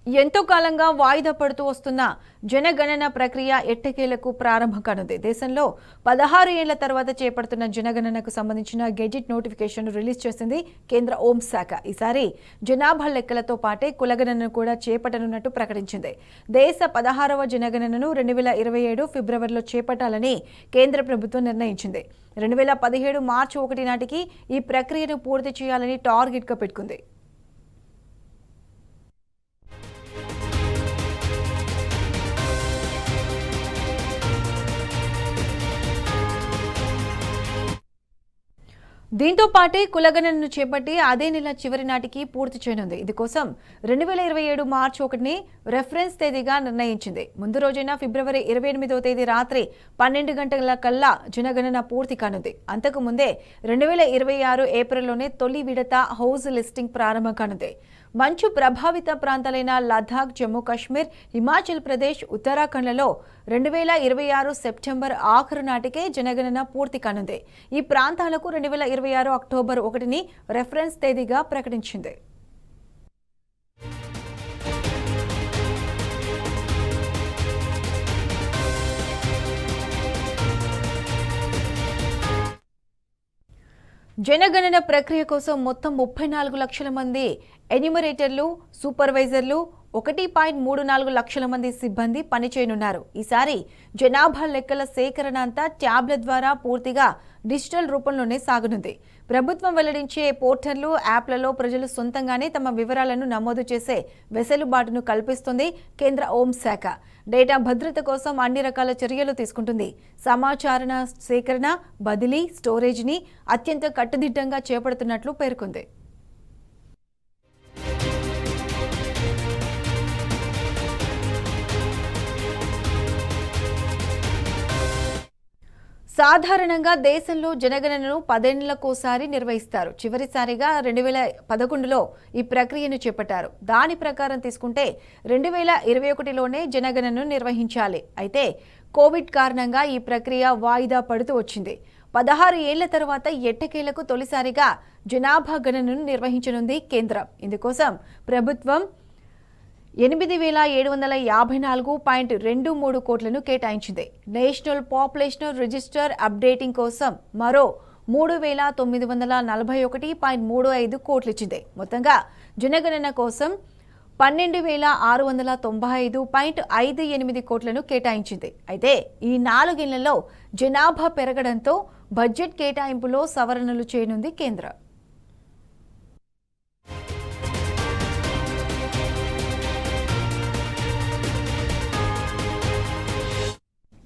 ఎంతో కాలంగా వాయిదా పడుతూ వస్తున్న జనగణన ప్రక్రియ ఎట్టకేలకు ప్రారంభం కానుంది. దేశంలో 16 ఏళ్ల తర్వాత చేపడుతున్న జనగణనకు సంబంధించిన గెజిట్ నోటిఫికేషన్ రిలీజ్ చేసింది కేంద్ర హోంశాఖ. ఈసారి జనాభా లెక్కలతో పాటే కులగణనను కూడా చేపట్టనున్నట్టు ప్రకటించింది. దేశ 16వ జనగణనను 2027 ఫిబ్రవరిలో చేపట్టాలని కేంద్ర ప్రభుత్వం నిర్ణయించింది. 2017 మార్చి 1 నాటికి ఈ ప్రక్రియను పూర్తి చేయాలని టార్గెట్గా పెట్టుకుంది. దీంతో పాటే కులగణనను చేపట్టి అదే నెల చివరి నాటికి పూర్తి చేయనుంది. ఇందుకోసం 2027 మార్చి 1ని రెఫరెన్స్ తేదీగా నిర్ణయించింది. ముందు రోజైన ఫిబ్రవరి 28వ తేదీ రాత్రి 12 గంటల కల్లా జనగణన పూర్తి కానుంది. అంతకు ముందే 2026 ఏప్రిల్లోనే తొలి విడత హౌస్ లిస్టింగ్ ప్రారంభం కానుంది. మంచు ప్రభావిత ప్రాంతాలైన లద్దాఖ్, జమ్మూ కాశ్మీర్, హిమాచల్ ప్రదేశ్, ఉత్తరాఖండ్లలో 2026 సెప్టెంబర్ ఆఖరు నాటికే జనగణన పూర్తి కానుంది. ఈ ప్రాంతాలకు 2026 అక్టోబర్ 1ని రెఫరెన్స్ తేదీగా ప్రకటించింది. జనగణన ప్రక్రియ కోసం మొత్తం 34 లక్షల మంది ఎన్యూమరేటర్లు, సూపర్వైజర్లు, 1.34 లక్షల మంది సిబ్బంది పనిచేయనున్నారు. ఈసారి జనాభా లెక్కల సేకరణ అంతా ట్యాబ్ల ద్వారా పూర్తిగా డిజిటల్ రూపంలోనే సాగనుంది. ప్రభుత్వం వెల్లడించే పోర్టర్లు, యాప్లలో ప్రజలు సొంతంగానే తమ వివరాలను నమోదు చేసే వెసులుబాటును కల్పిస్తుంది కేంద్ర హోంశాఖ. డేటా భద్రత కోసం అన్ని రకాల చర్యలు తీసుకుంటుంది. సమాచార సేకరణ, బదిలీ, స్టోరేజ్ని అత్యంత కట్టుదిట్టంగా చేపడుతున్నట్లు పేర్కొంది. సాధారణంగా దేశంలో జనగణనను 10 ఏళ్లకోసారి నిర్వహిస్తారు. చివరిసారిగా 2011లో ఈ ప్రక్రియను చేపట్టారు. దాని ప్రకారం తీసుకుంటే 2021లోనే జనగణనను నిర్వహించాలి. అయితే కోవిడ్ కారణంగా ఈ ప్రక్రియ వాయిదా పడుతూ వచ్చింది. 16 ఏళ్ల తర్వాత ఎట్టకేలకు తొలిసారిగా జనాభా గణనను నిర్వహించనుంది కేంద్రం. ఇందుకోసం ప్రభుత్వం 8754.23 కోట్లను కేటాయించింది. నేషనల్ పాపులేషన్ రిజిస్టర్ అప్డేటింగ్ కోసం మరో 3941.35 కోట్లు ఇచ్చింది. మొత్తంగా జనగణన కోసం 12695.58 కోట్లను కేటాయించింది. అయితే ఈ 4 ఏళ్లలో జనాభా పెరగడంతో బడ్జెట్ కేటాయింపులో సవరణలు చేయనుంది కేంద్రం.